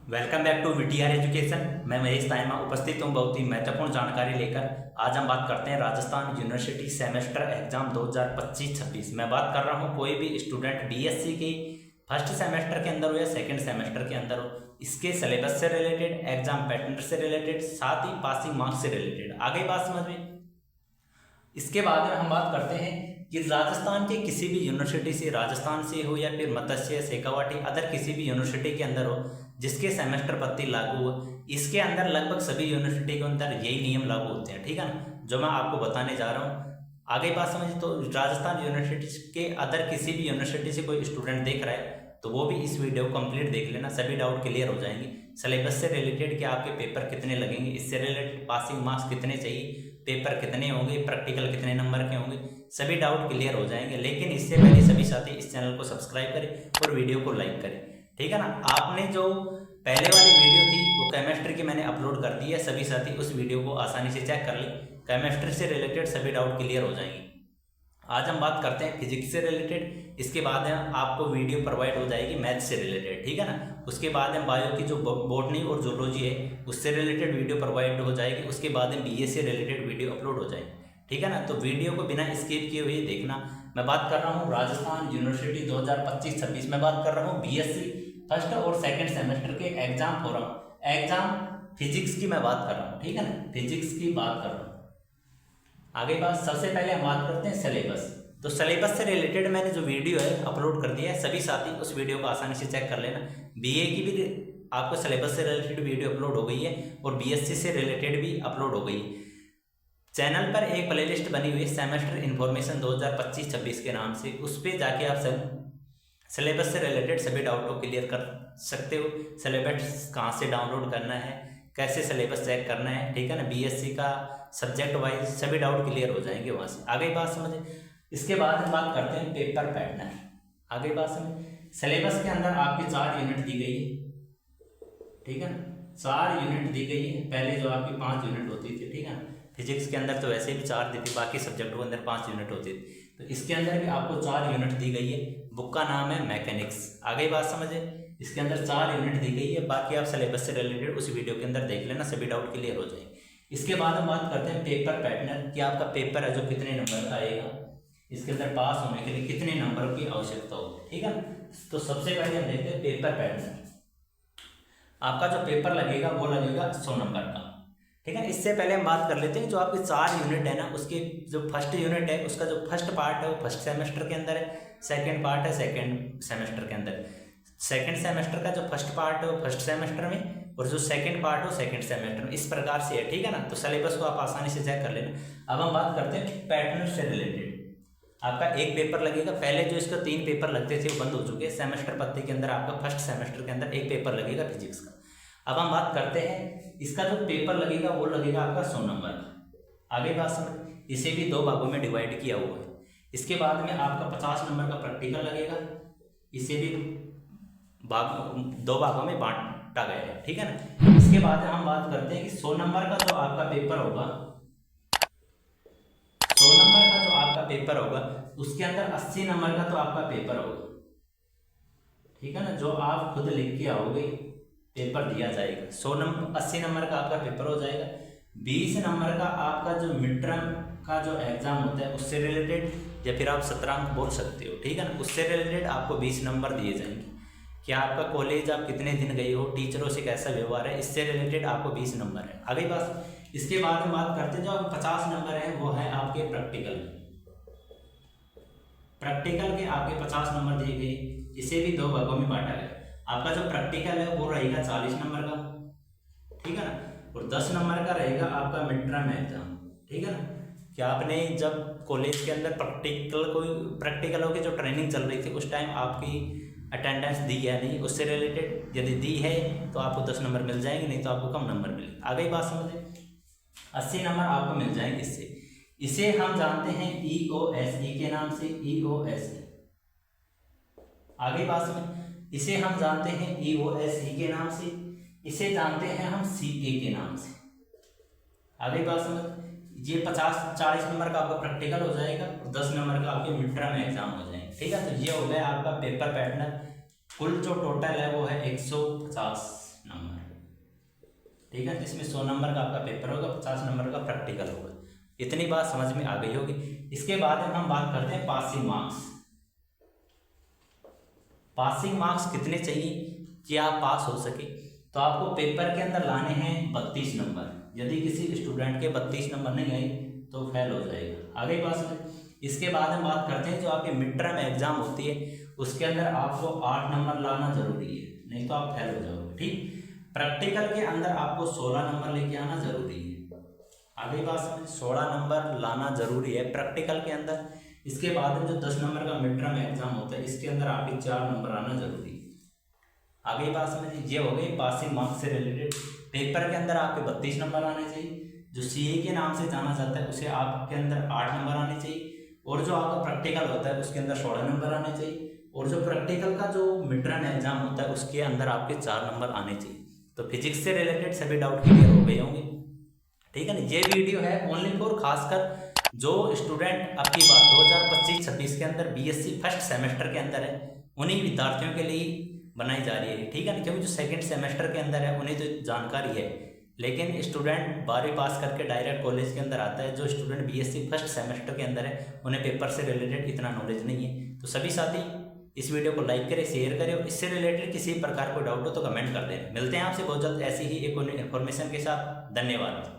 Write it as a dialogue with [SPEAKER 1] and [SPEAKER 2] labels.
[SPEAKER 1] Welcome back to VTR education. मैं महेश तायमा उपस्थित हूँ बहुत ही महत्वपूर्ण जानकारी लेकर। आज हम बात करते हैं राजस्थान यूनिवर्सिटी सेमेस्टर एग्जाम 2025-26। मैं बात कर रहा हूँ कोई भी स्टूडेंट बीएससी के फर्स्ट सेमेस्टर के अंदर हो या सेकंड सेमेस्टर के अंदर हो, इसके सिलेबस से रिलेटेड, एग्जाम पैटर्न से रिलेटेड, साथ ही पासिंग मार्क्स से रिलेटेड। आगे बात समझ में। इसके बाद में हम बात करते हैं कि राजस्थान के किसी भी यूनिवर्सिटी से, राजस्थान से हो या फिर मत्स्य, शेखावाटी, अदर किसी भी यूनिवर्सिटी के अंदर हो जिसके सेमेस्टर पत्ती लागू हो, इसके अंदर लगभग सभी यूनिवर्सिटी के अंदर यही नियम लागू होते हैं। ठीक है ना, जो मैं आपको बताने जा रहा हूँ। आगे बात समझिए। तो राजस्थान यूनिवर्सिटी के अदर किसी भी यूनिवर्सिटी से कोई स्टूडेंट देख रहा है तो वो भी इस वीडियो को कंप्लीट देख लेना, सभी डाउट क्लियर हो जाएंगे। सिलेबस से रिलेटेड कि आपके पेपर कितने लगेंगे, इससे रिलेटेड पासिंग मार्क्स कितने चाहिए, पेपर कितने होंगे, प्रैक्टिकल कितने नंबर के होंगे, सभी डाउट क्लियर हो जाएंगे। लेकिन इससे पहले सभी साथी इस चैनल को सब्सक्राइब करें और वीडियो को लाइक करें। ठीक है ना। आपने जो पहले वाली वीडियो थी वो केमिस्ट्री की मैंने अपलोड कर दी है, सभी साथी उस वीडियो को आसानी से चेक कर लें। केमिस्ट्री से रिलेटेड सभी डाउट क्लियर हो जाएंगे। आज हम बात करते हैं फिजिक्स से रिलेटेड। इसके बाद आपको वीडियो प्रोवाइड हो जाएगी मैथ से रिलेटेड। ठीक है ना। उसके बाद में बायो की जो बॉटनी और जूलॉजी है उससे रिलेटेड वीडियो प्रोवाइड हो जाएगी। उसके बाद में बीए से रिलेटेड वीडियो अपलोड हो जाएगी। ठीक है ना। तो वीडियो को बिना स्किप किए हुए देखना। मैं बात कर रहा हूँ राजस्थान यूनिवर्सिटी 2025-26 में बात कर रहा हूँ बीएससी फर्स्ट और सेकंड सेमेस्टर के एग्जाम हो रहा हूँ। एग्जाम फिजिक्स की मैं बात कर रहा हूँ। ठीक है ना, फिजिक्स की बात कर रहा हूँ। आगे बात, सबसे पहले हम बात करते हैं सिलेबस। तो सिलेबस से रिलेटेड मैंने जो वीडियो है अपलोड कर दिया है, सभी साथी उस वीडियो को आसानी से चेक कर लेना। बीए की भी आपको सिलेबस से रिलेटेड वीडियो अपलोड हो गई है और बीएससी से रिलेटेड भी अपलोड हो गई है। चैनल पर एक प्लेलिस्ट बनी हुई है सेमेस्टर इन्फॉर्मेशन 2025-26 के नाम से, उस पर जाके आप सब सिलेबस से रिलेटेड सभी डाउट को क्लियर कर सकते हो। सिलेबस कहाँ से डाउनलोड करना है, कैसे सिलेबस चेक करना है। ठीक है ना। बीएससी का सब्जेक्ट वाइज सभी डाउट क्लियर हो जाएंगे वहाँ से। आगे बात समझे। इसके बाद हम बात करते हैं पेपर पैटर्न। आगे बात समझे। सिलेबस के अंदर आपकी 4 यूनिट दी गई है। ठीक है ना, 4 यूनिट दी गई है। पहले जो आपकी 5 यूनिट होती थी, ठीक है ना, फिजिक्स के अंदर तो वैसे भी 4 दी थी, बाकी सब्जेक्टों के अंदर 5 यूनिट होती थी। तो इसके अंदर भी आपको 4 यूनिट दी गई है। बुक का नाम है मैकेनिक्स। आगे बात समझे। इसके अंदर 4 यूनिट दी गई है। बाकी आप सिलेबस से रिलेटेड उस वीडियो के अंदर देख लेना, सभी डाउट क्लियर हो जाएंगे। इसके बाद हम बात करते हैं पेपर पैटर्न कि आपका पेपर है जो कितने नंबर का आएगा, इसके अंदर पास होने के लिए कितने नंबर की आवश्यकता होगी। ठीक है। तो सबसे पहले हम देखते हैं पेपर पैटर्न। आपका जो पेपर लगेगा वो लगेगा 100 नंबर का। ठीक है। इससे पहले हम बात कर लेते हैं जो आपके 4 यूनिट है ना, उसके जो फर्स्ट यूनिट है उसका जो फर्स्ट पार्ट है वो फर्स्ट सेमेस्टर के अंदर है, सेकंड पार्ट है सेकंड सेमेस्टर के अंदर। सेकंड सेमेस्टर का जो फर्स्ट पार्ट है वो फर्स्ट सेमेस्टर में और जो सेकंड पार्ट हो सेकंड सेमेस्टर में, इस प्रकार से है। ठीक है ना। तो सिलेबस को आप आसानी से चेक कर लेना। अब हम बात करते हैं पैटर्न से रिलेटेड। आपका एक पेपर लगेगा। पहले जो इसका 3 पेपर लगते थे वो बंद हो चुके हैं। सेमेस्टर पत्ती के अंदर आपका फर्स्ट सेमेस्टर के अंदर एक पेपर लगेगा फिजिक्स का। अब हम बात करते हैं इसका जो पेपर लगेगा वो लगेगा आपका 100 नंबर का। आगे बात समझ। इसे भी 2 भागों में डिवाइड किया हुआ है। इसके बाद में आपका 50 नंबर का प्रैक्टिकल लगेगा। इसे भी 2 भागों में बांटा गया है। ठीक है ना। इसके बाद हम बात करते हैं कि 100 नंबर का जो आपका पेपर होगा, 100 नंबर का जो आपका पेपर होगा उसके अंदर 80 नंबर का तो आपका पेपर होगा। ठीक है ना, जो आप खुद लिख के आओगे पेपर दिया जाएगा। 80 नंबर का आपका पेपर हो जाएगा। 20 नंबर का आपका जो मिड टर्म का जो एग्जाम होता है उससे रिलेटेड, या फिर आप 17 अंक बोल सकते हो। ठीक है ना, उससे रिलेटेड आपको 20 नंबर दिए जाएंगे। क्या आपका कॉलेज आप कितने दिन गए हो, टीचरों से कैसा व्यवहार है, इससे रिलेटेड आपको 20 नंबर है। आगे बात। इसके बाद हम बात करते हैं जो 50 नंबर है वो है आपके प्रैक्टिकल। प्रैक्टिकल के आपके 50 नंबर दिए गए। इसे भी 2 भागों में बांटा गया। आपका जो प्रैक्टिकल है वो रहेगा 40 नंबर का। ठीक है ना। और 10 नंबर का रहेगा आपका मिड टर्म एग्जाम। ठीक है ना। क्या आपने जब कॉलेज के अंदर प्रैक्टिकलों की जो ट्रेनिंग चल रही थी उस टाइम आपकी अटेंडेंस दी है नहीं, उससे रिलेटेड यदि दी है तो आपको 10 नंबर मिल जाएंगे, नहीं तो आपको कम नंबर मिलेंगे। आगे बात समझे। 80 नंबर आपको मिल जाएंगे इससे। इसे हम जानते हैं EOSE के नाम से, EOSE। आगे बात समझ। इसे हम जानते हैं EOSE के नाम से। इसे जानते हैं हम CA के नाम से। आगे बात समझ। ये 40 नंबर का आपका प्रैक्टिकल हो जाएगा और 10 नंबर का आपके मिड टर्म एग्जाम हो जाएंगे। ठीक है। तो ये हो गया आपका पेपर पैटर्न। कुल जो टोटल है वो है 150 नंबर, ठीक है। जिसमें 100 नंबर का आपका पेपर होगा, 50 नंबर का प्रैक्टिकल होगा। इतनी बात समझ में आ गई होगी। इसके बाद में हम बात करते हैं पासिंग मार्क्स। पासिंग मार्क्स कितने चाहिए कि आप पास हो सके? तो आपको पेपर के अंदर लाने हैं 32 नंबर। यदि किसी स्टूडेंट के 32 नंबर नहीं आए तो फेल हो जाएगा। आगे पास में इसके बाद हम बात करते हैं जो आपकी मिड टर्म एग्जाम होती है उसके अंदर आपको 8 नंबर लाना जरूरी है, नहीं तो आप फेल हो जाओगे, ठीक। प्रैक्टिकल के अंदर आपको 16 नंबर लेके आना जरूरी है। आगे बात में 16 नंबर लाना जरूरी है प्रैक्टिकल के अंदर। इसके बाद में जो 10 नंबर का मिड टर्म एग्जाम होता है इसके अंदर आपके 4 नंबर आना जरूरी है। आगे बात समझिए, ये हो गई पासिंग मार्क्स से रिलेटेड। पेपर के अंदर आपके 32 नंबर आने चाहिए, जो सीए के नाम से जाना जाता है उसे आपके अंदर 8 नंबर आने चाहिए, और जो आपका प्रैक्टिकल होता है उसके अंदर 16 नंबर आने चाहिए, और जो प्रैक्टिकल का जो मिड टर्म एग्जाम होता है उसके अंदर आपके 4 नंबर आने चाहिए। तो फिजिक्स से रिलेटेड सभी डाउट क्लियर हो गए होंगे, ठीक है ना। ये वीडियो है ओनली फॉर खासकर जो स्टूडेंट आपकी बार 2025-26 के अंदर बीएससी फर्स्ट सेमेस्टर के अंदर है उन्हीं विद्यार्थियों के लिए बनाई जा रही है, ठीक है ना। क्योंकि जो सेकंड सेमेस्टर के अंदर है उन्हें तो जानकारी है, लेकिन स्टूडेंट 12वीं पास करके डायरेक्ट कॉलेज के अंदर आता है, जो स्टूडेंट बीएससी फर्स्ट सेमेस्टर के अंदर है उन्हें पेपर से रिलेटेड इतना नॉलेज नहीं है। तो सभी साथी इस वीडियो को लाइक करें, शेयर करें, और इससे रिलेटेड किसी प्रकार कोई डाउट हो तो कमेंट कर दें। मिलते हैं आपसे बहुत जल्द ऐसी ही एक इन्फॉर्मेशन के साथ। धन्यवाद।